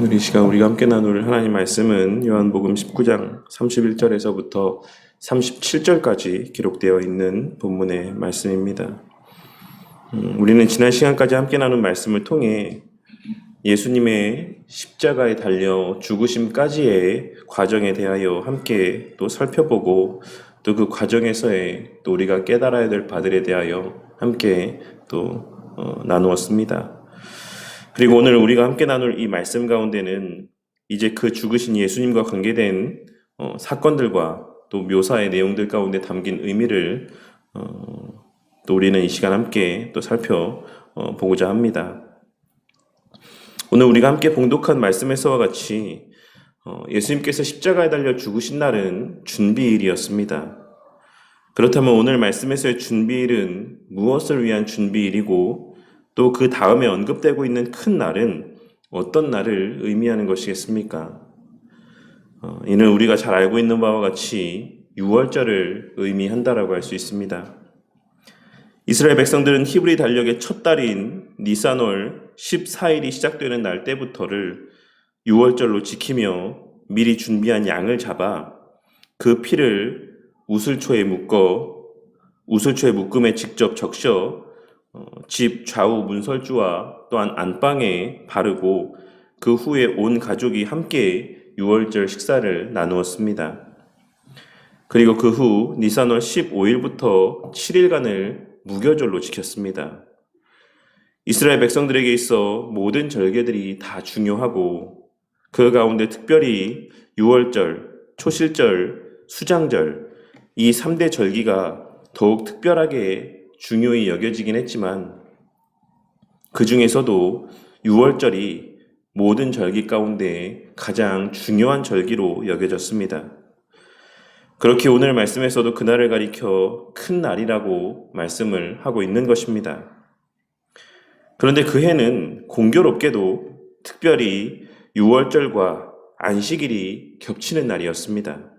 오늘 이 시간 우리가 함께 나눌 하나님 말씀은 요한복음 19장 31절에서부터 37절까지 기록되어 있는 본문의 말씀입니다. 우리는 지난 시간까지 함께 나눈 말씀을 통해 예수님의 십자가에 달려 죽으심까지의 과정에 대하여 함께 또 살펴보고 또 그 과정에서의 또 우리가 깨달아야 될 바들에 대하여 함께 또 나누었습니다. 그리고 오늘 우리가 함께 나눌 이 말씀 가운데는 이제 그 죽으신 예수님과 관계된 사건들과 또 묘사의 내용들 가운데 담긴 의미를 또 우리는 이 시간 함께 또 살펴보고자 합니다. 오늘 우리가 함께 봉독한 말씀에서와 같이 예수님께서 십자가에 달려 죽으신 날은 준비일이었습니다. 그렇다면 오늘 말씀에서의 준비일은 무엇을 위한 준비일이고 또 그 다음에 언급되고 있는 큰 날은 어떤 날을 의미하는 것이겠습니까? 이는 우리가 잘 알고 있는 바와 같이 유월절을 의미한다라고 할 수 있습니다. 이스라엘 백성들은 히브리 달력의 첫 달인 니산월 14일이 시작되는 날 때부터를 유월절로 지키며 미리 준비한 양을 잡아 그 피를 우슬초에 묶음에 직접 적셔 집 좌우 문설주와 또한 안방에 바르고 그 후에 온 가족이 함께 유월절 식사를 나누었습니다. 그리고 그 후 니산월 15일부터 7일간을 무교절로 지켰습니다. 이스라엘 백성들에게 있어 모든 절개들이 다 중요하고 그 가운데 특별히 유월절, 초실절, 수장절 이 3대 절기가 더욱 특별하게 중요히 여겨지긴 했지만 그 중에서도 유월절이 모든 절기 가운데 가장 중요한 절기로 여겨졌습니다. 그렇게 오늘 말씀에서도 그날을 가리켜 큰 날이라고 말씀을 하고 있는 것입니다. 그런데 그 해는 공교롭게도 특별히 유월절과 안식일이 겹치는 날이었습니다.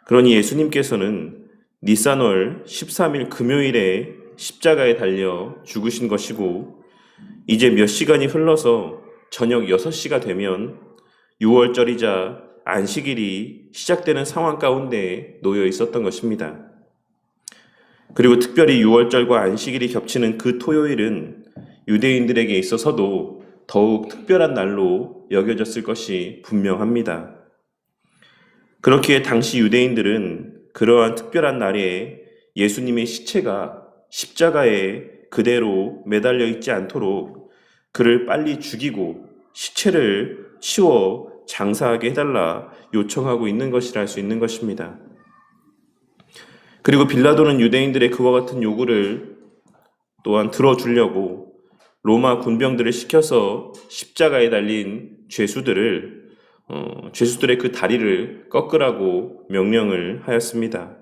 그러니 예수님께서는 니산월 13일 금요일에 십자가에 달려 죽으신 것이고 이제 몇 시간이 흘러서 저녁 6시가 되면 유월절이자 안식일이 시작되는 상황 가운데 놓여 있었던 것입니다. 그리고 특별히 유월절과 안식일이 겹치는 그 토요일은 유대인들에게 있어서도 더욱 특별한 날로 여겨졌을 것이 분명합니다. 그렇기에 당시 유대인들은 그러한 특별한 날에 예수님의 시체가 십자가에 그대로 매달려 있지 않도록 그를 빨리 죽이고 시체를 치워 장사하게 해달라 요청하고 있는 것이라 할 수 있는 것입니다. 그리고 빌라도는 유대인들의 그와 같은 요구를 또한 들어주려고 로마 군병들을 시켜서 십자가에 달린 죄수들의 그 다리를 꺾으라고 명령을 하였습니다.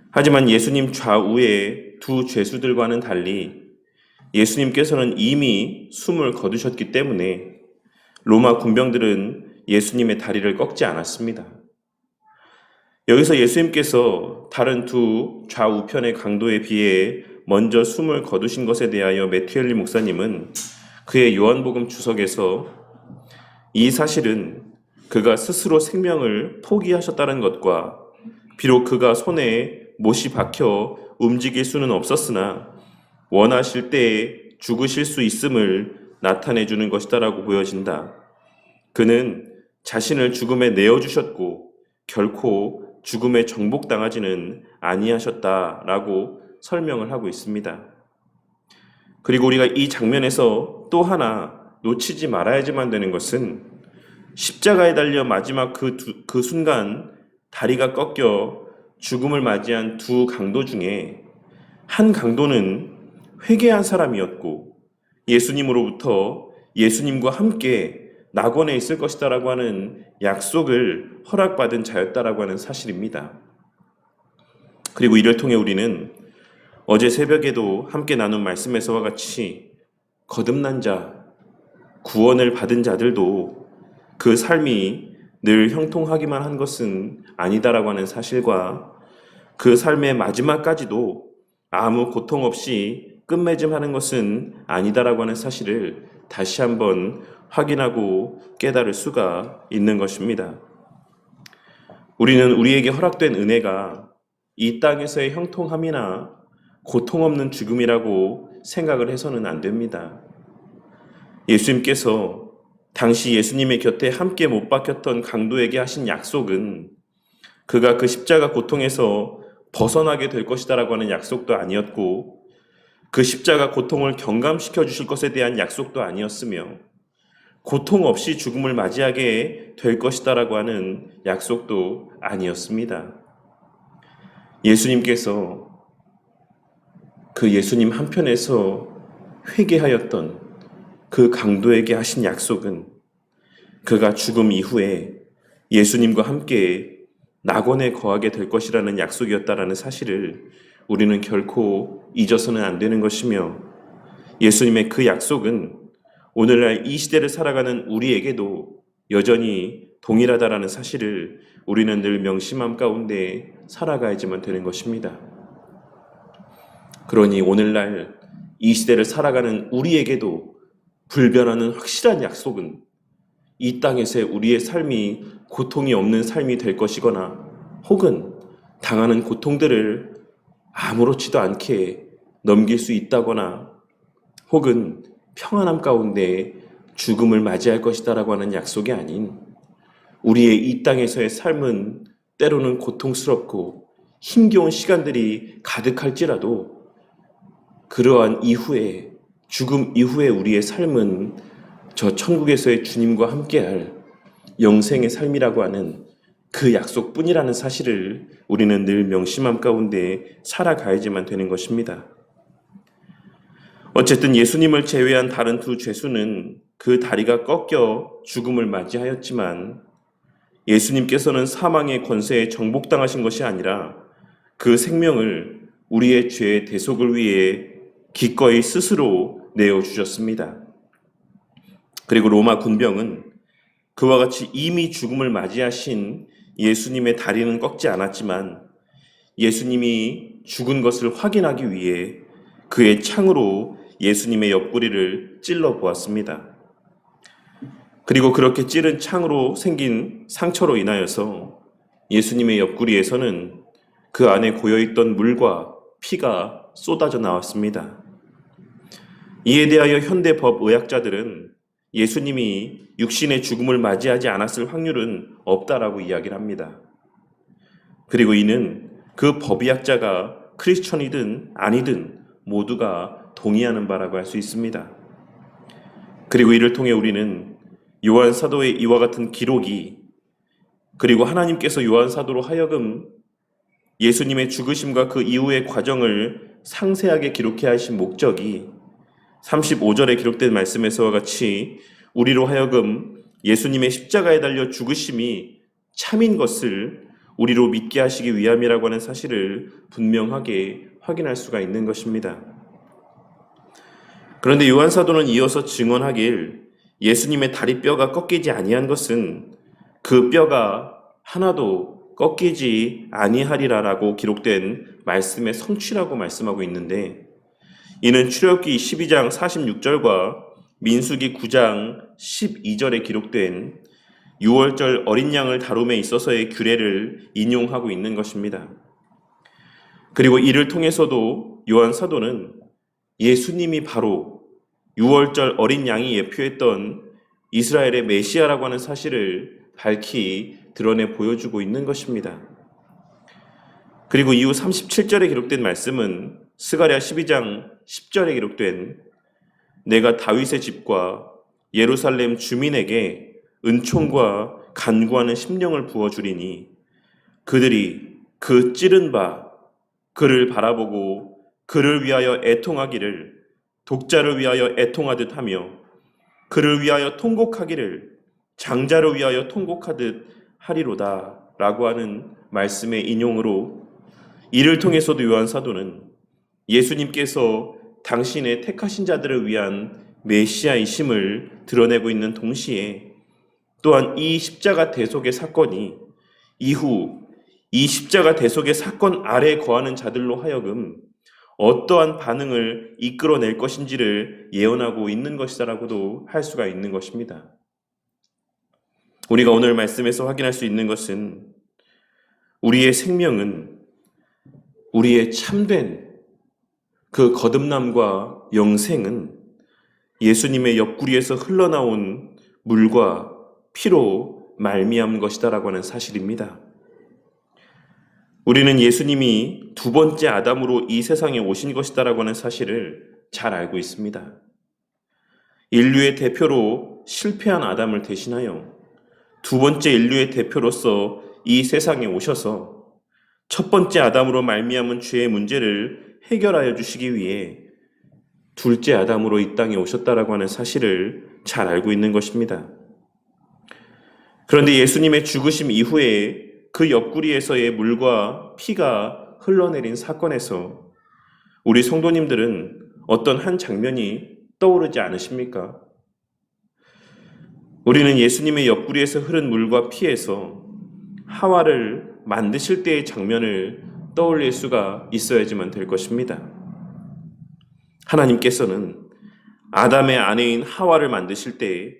하지만 예수님 좌우의 두 죄수들과는 달리 예수님께서는 이미 숨을 거두셨기 때문에 로마 군병들은 예수님의 다리를 꺾지 않았습니다. 여기서 예수님께서 다른 두 좌우편의 강도에 비해 먼저 숨을 거두신 것에 대하여 매튜 헨리 목사님은 그의 요한복음 주석에서 이 사실은 그가 스스로 생명을 포기하셨다는 것과 비록 그가 손에 못이 박혀 움직일 수는 없었으나 원하실 때에 죽으실 수 있음을 나타내 주는 것이다라고 보여진다. 그는 자신을 죽음에 내어주셨고 결코 죽음에 정복당하지는 아니하셨다라고 설명을 하고 있습니다. 그리고 우리가 이 장면에서 또 하나 놓치지 말아야지만 되는 것은 십자가에 달려 마지막 그 순간 다리가 꺾여 죽음을 맞이한 두 강도 중에 한 강도는 회개한 사람이었고 예수님으로부터 예수님과 함께 낙원에 있을 것이다라고 하는 약속을 허락받은 자였다라고 하는 사실입니다. 그리고 이를 통해 우리는 어제 새벽에도 함께 나눈 말씀에서와 같이 거듭난 자, 구원을 받은 자들도 그 삶이 늘 형통하기만 한 것은 아니다라고 하는 사실과 그 삶의 마지막까지도 아무 고통 없이 끝맺음하는 것은 아니다라고 하는 사실을 다시 한번 확인하고 깨달을 수가 있는 것입니다. 우리는 우리에게 허락된 은혜가 이 땅에서의 형통함이나 고통 없는 죽음이라고 생각을 해서는 안 됩니다. 예수님께서 당시 예수님의 곁에 함께 못 박혔던 강도에게 하신 약속은 그가 그 십자가 고통에서 벗어나게 될 것이다라고 하는 약속도 아니었고, 그 십자가 고통을 경감시켜 주실 것에 대한 약속도 아니었으며, 고통 없이 죽음을 맞이하게 될 것이다라고 하는 약속도 아니었습니다. 예수님께서 그 예수님 한편에서 회개하였던 그 강도에게 하신 약속은 그가 죽음 이후에 예수님과 함께 낙원에 거하게 될 것이라는 약속이었다라는 사실을 우리는 결코 잊어서는 안 되는 것이며, 예수님의 그 약속은 오늘날 이 시대를 살아가는 우리에게도 여전히 동일하다라는 사실을 우리는 늘 명심함 가운데 살아가야지만 되는 것입니다. 그러니 오늘날 이 시대를 살아가는 우리에게도 불변하는 확실한 약속은 이 땅에서의 우리의 삶이 고통이 없는 삶이 될 것이거나, 혹은 당하는 고통들을 아무렇지도 않게 넘길 수 있다거나, 혹은 평안함 가운데 죽음을 맞이할 것이다라고 하는 약속이 아닌, 우리의 이 땅에서의 삶은 때로는 고통스럽고 힘겨운 시간들이 가득할지라도 그러한 이후에, 죽음 이후에 우리의 삶은 저 천국에서의 주님과 함께할 영생의 삶이라고 하는 그 약속뿐이라는 사실을 우리는 늘 명심함 가운데 살아가야지만 되는 것입니다. 어쨌든 예수님을 제외한 다른 두 죄수는 그 다리가 꺾여 죽음을 맞이하였지만, 예수님께서는 사망의 권세에 정복당하신 것이 아니라 그 생명을 우리의 죄의 대속을 위해 기꺼이 스스로 내어주셨습니다. 그리고 로마 군병은 그와 같이 이미 죽음을 맞이하신 예수님의 다리는 꺾지 않았지만, 예수님이 죽은 것을 확인하기 위해 그의 창으로 예수님의 옆구리를 찔러 보았습니다. 그리고 그렇게 찌른 창으로 생긴 상처로 인하여서 예수님의 옆구리에서는 그 안에 고여있던 물과 피가 쏟아져 나왔습니다. 이에 대하여 현대 법의학자들은 예수님이 육신의 죽음을 맞이하지 않았을 확률은 없다라고 이야기를 합니다. 그리고 이는 그 법의학자가 크리스천이든 아니든 모두가 동의하는 바라고 할 수 있습니다. 그리고 이를 통해 우리는 요한 사도의 이와 같은 기록이, 그리고 하나님께서 요한 사도로 하여금 예수님의 죽으심과 그 이후의 과정을 상세하게 기록해야 하신 목적이 35절에 기록된 말씀에서와 같이 우리로 하여금 예수님의 십자가에 달려 죽으심이 참인 것을 우리로 믿게 하시기 위함이라고 하는 사실을 분명하게 확인할 수가 있는 것입니다. 그런데 요한 사도는 이어서 증언하길, 예수님의 다리뼈가 꺾이지 아니한 것은 그 뼈가 하나도 꺾이지 아니하리라라고 기록된 말씀의 성취라고 말씀하고 있는데, 이는 출애굽기 12장 46절과 민수기 9장 12절에 기록된 6월절 어린 양을 다룸에 있어서의 규례를 인용하고 있는 것입니다. 그리고 이를 통해서도 요한 사도는 예수님이 바로 6월절 어린 양이 예표했던 이스라엘의 메시아라고 하는 사실을 밝히 드러내 보여주고 있는 것입니다. 그리고 이후 37절에 기록된 말씀은 스가랴 12장 10절에 기록된 내가 다윗의 집과 예루살렘 주민에게 은총과 간구하는 심령을 부어주리니 그들이 그 찌른 바 그를 바라보고 그를 위하여 애통하기를 독자를 위하여 애통하듯 하며 그를 위하여 통곡하기를 장자를 위하여 통곡하듯 하리로다 라고 하는 말씀의 인용으로, 이를 통해서도 요한 사도는 예수님께서 당신의 택하신 자들을 위한 메시아이심을 드러내고 있는 동시에, 또한 이 십자가 대속의 사건이 이후 이 십자가 대속의 사건 아래에 거하는 자들로 하여금 어떠한 반응을 이끌어낼 것인지를 예언하고 있는 것이다라고도 할 수가 있는 것입니다. 우리가 오늘 말씀에서 확인할 수 있는 것은 우리의 생명은 우리의 참된 그 거듭남과 영생은 예수님의 옆구리에서 흘러나온 물과 피로 말미암은 것이다라고 하는 사실입니다. 우리는 예수님이 두 번째 아담으로 이 세상에 오신 것이다라고 하는 사실을 잘 알고 있습니다. 인류의 대표로 실패한 아담을 대신하여 두 번째 인류의 대표로서 이 세상에 오셔서 첫 번째 아담으로 말미암은 죄의 문제를 해결하여 주시기 위해 둘째 아담으로 이 땅에 오셨다라고 하는 사실을 잘 알고 있는 것입니다. 그런데 예수님의 죽으심 이후에 그 옆구리에서의 물과 피가 흘러내린 사건에서 우리 성도님들은 어떤 한 장면이 떠오르지 않으십니까? 우리는 예수님의 옆구리에서 흐른 물과 피에서 하와를 만드실 때의 장면을 떠올릴 수가 있어야지만 될 것입니다. 하나님께서는 아담의 아내인 하와를 만드실 때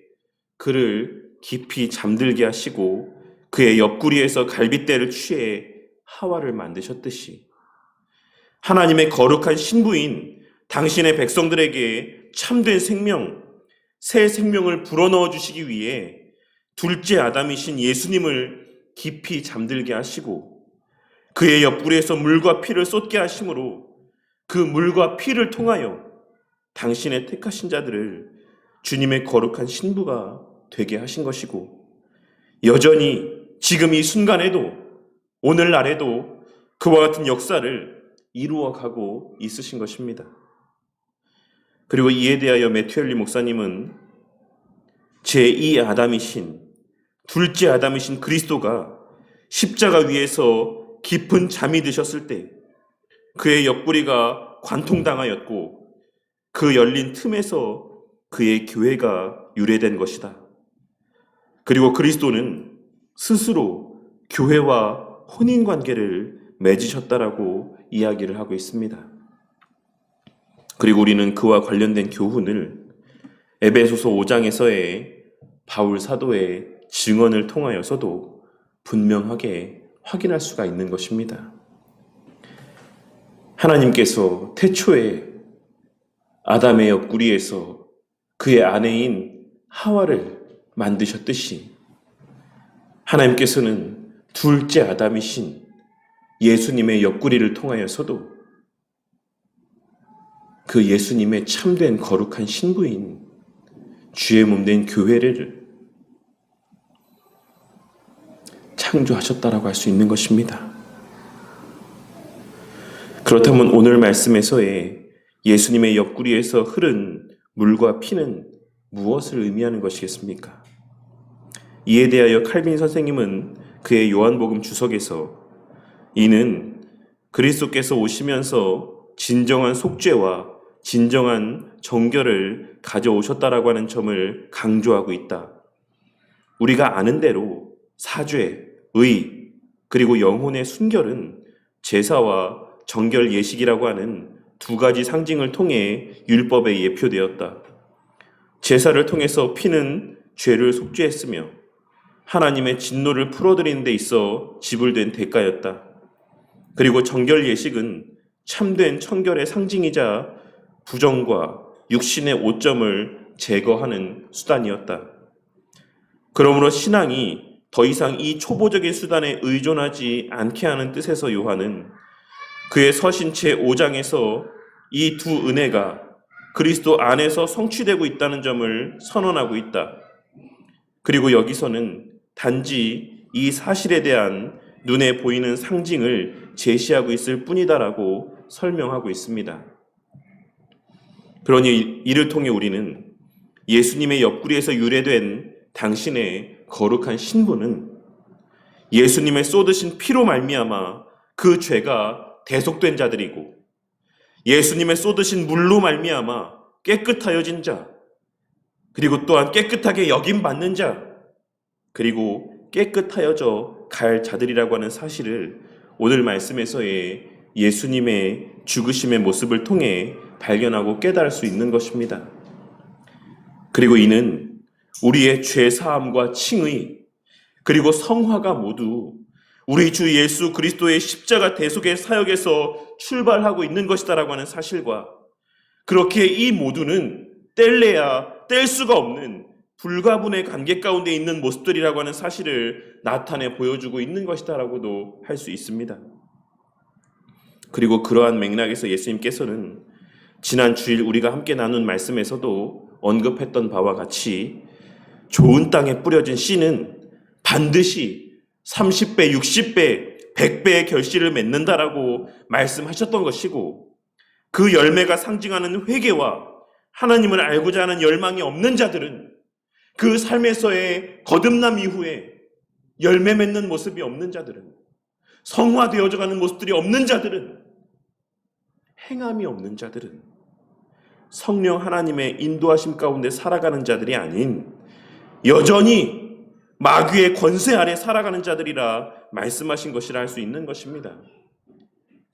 그를 깊이 잠들게 하시고 그의 옆구리에서 갈빗대를 취해 하와를 만드셨듯이 하나님의 거룩한 신부인 당신의 백성들에게 참된 생명, 새 생명을 불어넣어 주시기 위해 둘째 아담이신 예수님을 깊이 잠들게 하시고 그의 옆구리에서 물과 피를 쏟게 하심으로 그 물과 피를 통하여 당신의 택하신 자들을 주님의 거룩한 신부가 되게 하신 것이고 여전히 지금 이 순간에도 오늘날에도 그와 같은 역사를 이루어가고 있으신 것입니다. 그리고 이에 대하여 매튜엘리 목사님은 제2 아담이신 둘째 아담이신 그리스도가 십자가 위에서 깊은 잠이 드셨을 때 그의 옆구리가 관통당하였고 그 열린 틈에서 그의 교회가 유래된 것이다. 그리고 그리스도는 스스로 교회와 혼인관계를 맺으셨다라고 이야기를 하고 있습니다. 그리고 우리는 그와 관련된 교훈을 에베소서 5장에서의 바울 사도의 증언을 통하여서도 분명하게 확인할 수가 있는 것입니다. 하나님께서 태초에 아담의 옆구리에서 그의 아내인 하와를 만드셨듯이 하나님께서는 둘째 아담이신 예수님의 옆구리를 통하여서도 그 예수님의 참된 거룩한 신부인 주의 몸된 교회를 창조하셨다라고 할 수 있는 것입니다. 그렇다면 오늘 말씀에서의 예수님의 옆구리에서 흐른 물과 피는 무엇을 의미하는 것이겠습니까? 이에 대하여 칼빈 선생님은 그의 요한복음 주석에서 이는 그리스도께서 오시면서 진정한 속죄와 진정한 정결을 가져오셨다라고 하는 점을 강조하고 있다. 우리가 아는 대로 사죄, 의, 그리고 영혼의 순결은 제사와 정결 예식이라고 하는 두 가지 상징을 통해 율법에 예표되었다. 제사를 통해서 피는 죄를 속죄했으며 하나님의 진노를 풀어드리는 데 있어 지불된 대가였다. 그리고 정결 예식은 참된 청결의 상징이자 부정과 육신의 오점을 제거하는 수단이었다. 그러므로 신앙이 더 이상 이 초보적인 수단에 의존하지 않게 하는 뜻에서 요한은 그의 서신 제5장에서 이 두 은혜가 그리스도 안에서 성취되고 있다는 점을 선언하고 있다. 그리고 여기서는 단지 이 사실에 대한 눈에 보이는 상징을 제시하고 있을 뿐이다라고 설명하고 있습니다. 그러니 이를 통해 우리는 예수님의 옆구리에서 유래된 당신의 거룩한 신부는 예수님의 쏟으신 피로 말미암아 그 죄가 대속된 자들이고 예수님의 쏟으신 물로 말미암아 깨끗하여진 자, 그리고 또한 깨끗하게 여김받는 자, 그리고 깨끗하여져 갈 자들이라고 하는 사실을 오늘 말씀에서의 예수님의 죽으심의 모습을 통해 발견하고 깨달을 수 있는 것입니다. 그리고 이는 우리의 죄사함과 칭의, 그리고 성화가 모두 우리 주 예수 그리스도의 십자가 대속의 사역에서 출발하고 있는 것이다라고 하는 사실과, 그렇게 이 모두는 뗄래야 뗄 수가 없는 불가분의 관계 가운데 있는 모습들이라고 하는 사실을 나타내 보여주고 있는 것이다라고도 할 수 있습니다. 그리고 그러한 맥락에서 예수님께서는 지난 주일 우리가 함께 나눈 말씀에서도 언급했던 바와 같이 좋은 땅에 뿌려진 씨는 반드시 30배, 60배, 100배의 결실을 맺는다라고 말씀하셨던 것이고, 그 열매가 상징하는 회개와 하나님을 알고자 하는 열망이 없는 자들은, 그 삶에서의 거듭남 이후에 열매 맺는 모습이 없는 자들은, 성화되어져 가는 모습들이 없는 자들은, 행함이 없는 자들은 성령 하나님의 인도하심 가운데 살아가는 자들이 아닌 여전히 마귀의 권세 아래 살아가는 자들이라 말씀하신 것이라 할 수 있는 것입니다.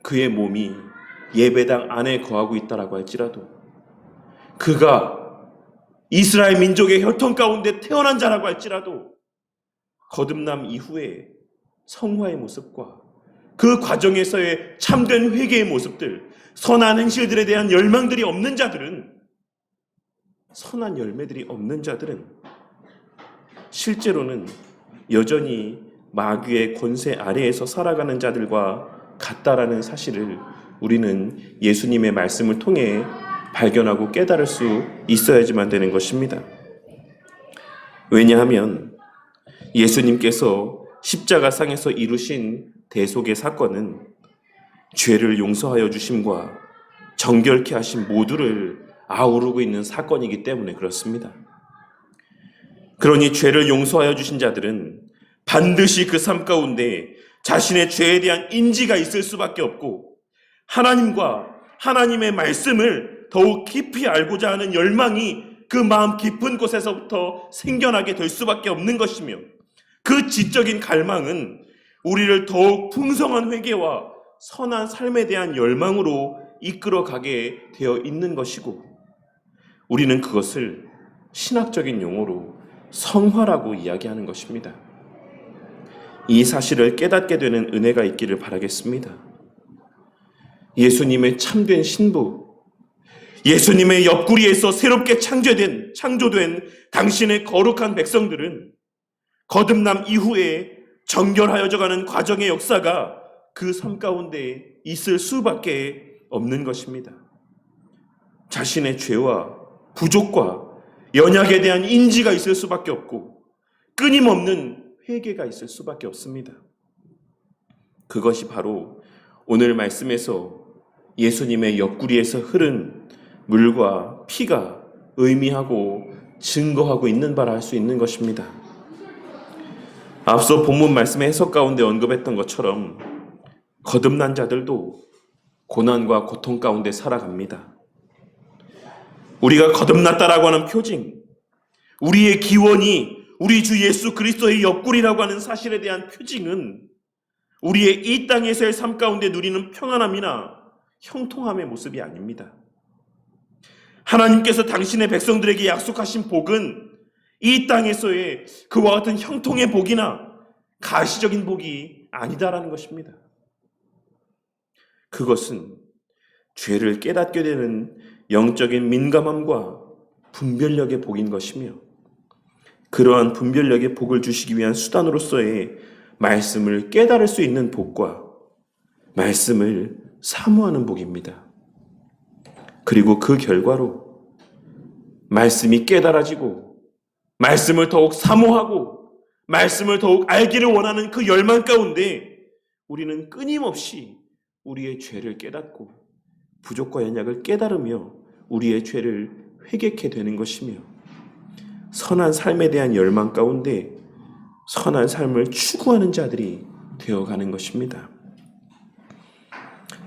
그의 몸이 예배당 안에 거하고 있다라고 할지라도, 그가 이스라엘 민족의 혈통 가운데 태어난 자라고 할지라도, 거듭남 이후에 성화의 모습과 그 과정에서의 참된 회개의 모습들, 선한 행실들에 대한 열망들이 없는 자들은, 선한 열매들이 없는 자들은 실제로는 여전히 마귀의 권세 아래에서 살아가는 자들과 같다라는 사실을 우리는 예수님의 말씀을 통해 발견하고 깨달을 수 있어야지만 되는 것입니다. 왜냐하면 예수님께서 십자가상에서 이루신 대속의 사건은 죄를 용서하여 주심과 정결케 하신 모두를 아우르고 있는 사건이기 때문에 그렇습니다. 그러니 죄를 용서하여 주신 자들은 반드시 그 삶 가운데 자신의 죄에 대한 인지가 있을 수밖에 없고, 하나님과 하나님의 말씀을 더욱 깊이 알고자 하는 열망이 그 마음 깊은 곳에서부터 생겨나게 될 수밖에 없는 것이며, 그 지적인 갈망은 우리를 더욱 풍성한 회개와 선한 삶에 대한 열망으로 이끌어가게 되어 있는 것이고, 우리는 그것을 신학적인 용어로 성화라고 이야기하는 것입니다. 이 사실을 깨닫게 되는 은혜가 있기를 바라겠습니다. 예수님의 참된 신부, 예수님의 옆구리에서 새롭게 창조된 당신의 거룩한 백성들은 거듭남 이후에 정결하여져 가는 과정의 역사가 그 삶 가운데 있을 수밖에 없는 것입니다. 자신의 죄와 부족과 연약에 대한 인지가 있을 수밖에 없고, 끊임없는 회개가 있을 수밖에 없습니다. 그것이 바로 오늘 말씀에서 예수님의 옆구리에서 흐른 물과 피가 의미하고 증거하고 있는 바라 할 수 있는 것입니다. 앞서 본문 말씀의 해석 가운데 언급했던 것처럼 거듭난 자들도 고난과 고통 가운데 살아갑니다. 우리가 거듭났다라고 하는 표징, 우리의 기원이 우리 주 예수 그리스도의 옆구리라고 하는 사실에 대한 표징은 우리의 이 땅에서의 삶 가운데 누리는 평안함이나 형통함의 모습이 아닙니다. 하나님께서 당신의 백성들에게 약속하신 복은 이 땅에서의 그와 같은 형통의 복이나 가시적인 복이 아니다라는 것입니다. 그것은 죄를 깨닫게 되는 영적인 민감함과 분별력의 복인 것이며, 그러한 분별력의 복을 주시기 위한 수단으로서의 말씀을 깨달을 수 있는 복과 말씀을 사모하는 복입니다. 그리고 그 결과로 말씀이 깨달아지고 말씀을 더욱 사모하고 말씀을 더욱 알기를 원하는 그 열망 가운데 우리는 끊임없이 우리의 죄를 깨닫고 부족과 연약을 깨달으며 우리의 죄를 회개케 되는 것이며, 선한 삶에 대한 열망 가운데 선한 삶을 추구하는 자들이 되어가는 것입니다.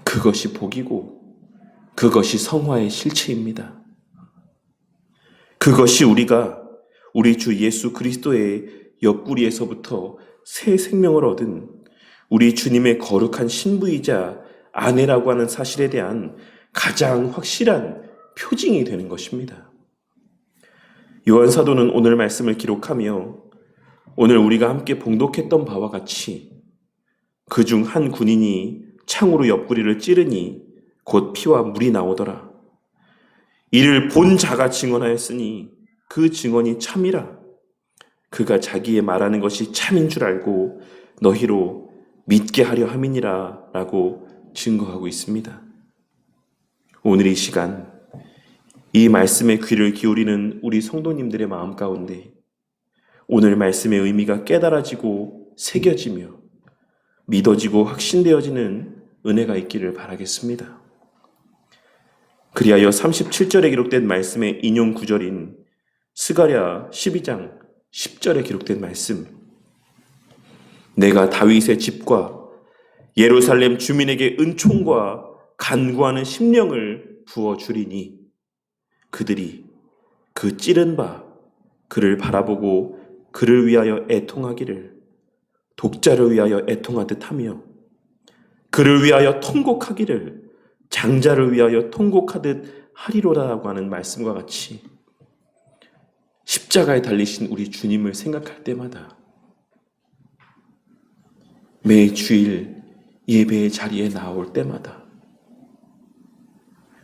그것이 복이고 그것이 성화의 실체입니다. 그것이 우리가 우리 주 예수 그리스도의 옆구리에서부터 새 생명을 얻은 우리 주님의 거룩한 신부이자 아내라고 하는 사실에 대한 가장 확실한 표징이 되는 것입니다. 요한 사도는 오늘 말씀을 기록하며 오늘 우리가 함께 봉독했던 바와 같이 그중 한 군인이 창으로 옆구리를 찌르니 곧 피와 물이 나오더라. 이를 본 자가 증언하였으니 그 증언이 참이라. 그가 자기의 말하는 것이 참인 줄 알고 너희로 믿게 하려 함이니라 라고 증거하고 있습니다. 오늘 이 시간 이 말씀에 귀를 기울이는 우리 성도님들의 마음 가운데 오늘 말씀의 의미가 깨달아지고 새겨지며 믿어지고 확신되어지는 은혜가 있기를 바라겠습니다. 그리하여 37절에 기록된 말씀의 인용 구절인 스가랴 12장 10절에 기록된 말씀, 내가 다윗의 집과 예루살렘 주민에게 은총과 간구하는 심령을 부어주리니 그들이 그 찌른 바 그를 바라보고 그를 위하여 애통하기를 독자를 위하여 애통하듯 하며 그를 위하여 통곡하기를 장자를 위하여 통곡하듯 하리로라고 하는 말씀과 같이 십자가에 달리신 우리 주님을 생각할 때마다 매 주일 예배의 자리에 나올 때마다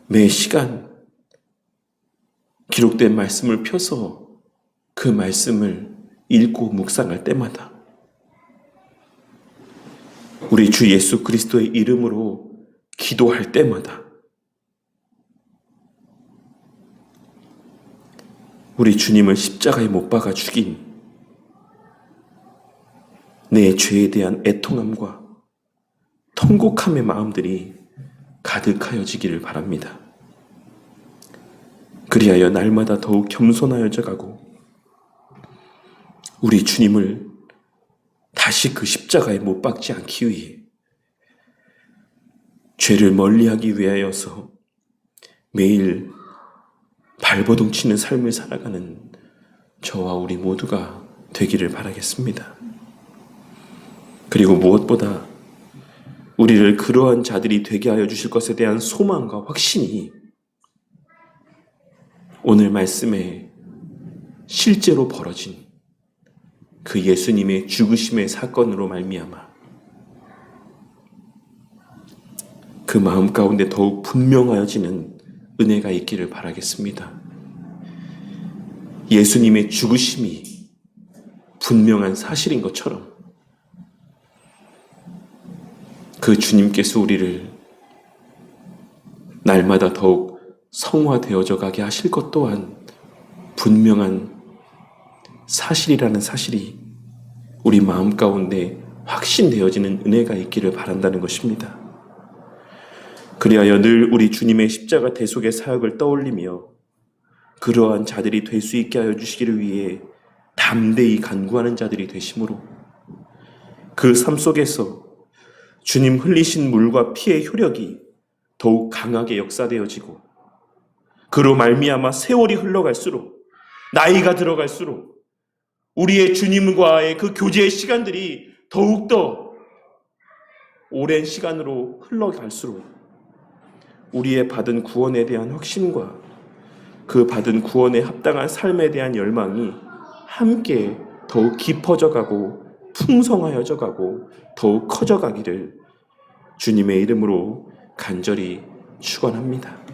매 시간 기록된 말씀을 펴서 그 말씀을 읽고 묵상할 때마다 우리 주 예수 그리스도의 이름으로 기도할 때마다 우리 주님을 십자가에 못 박아 죽인 내 죄에 대한 애통함과 통곡함의 마음들이 가득하여지기를 바랍니다. 그리하여 날마다 더욱 겸손하여져 가고 우리 주님을 다시 그 십자가에 못 박지 않기 위해 죄를 멀리하기 위하여서 매일 발버둥 치는 삶을 살아가는 저와 우리 모두가 되기를 바라겠습니다. 그리고 무엇보다 우리를 그러한 자들이 되게 하여 주실 것에 대한 소망과 확신이 오늘 말씀에 실제로 벌어진 그 예수님의 죽으심의 사건으로 말미암아 그 마음 가운데 더욱 분명하여지는 은혜가 있기를 바라겠습니다. 예수님의 죽으심이 분명한 사실인 것처럼 그 주님께서 우리를 날마다 더욱 성화되어져 가게 하실 것 또한 분명한 사실이라는 사실이 우리 마음 가운데 확신되어지는 은혜가 있기를 바란다는 것입니다. 그리하여 늘 우리 주님의 십자가 대속의 사역을 떠올리며 그러한 자들이 될 수 있게 하여 주시기를 위해 담대히 간구하는 자들이 되심으로 그 삶 속에서 주님 흘리신 물과 피의 효력이 더욱 강하게 역사되어지고 그로 말미암아 세월이 흘러갈수록 나이가 들어갈수록 우리의 주님과의 그 교제의 시간들이 더욱더 오랜 시간으로 흘러갈수록 우리의 받은 구원에 대한 확신과 그 받은 구원에 합당한 삶에 대한 열망이 함께 더욱 깊어져 가고 풍성하여져 가고 더욱 커져 가기를 주님의 이름으로 간절히 축원합니다.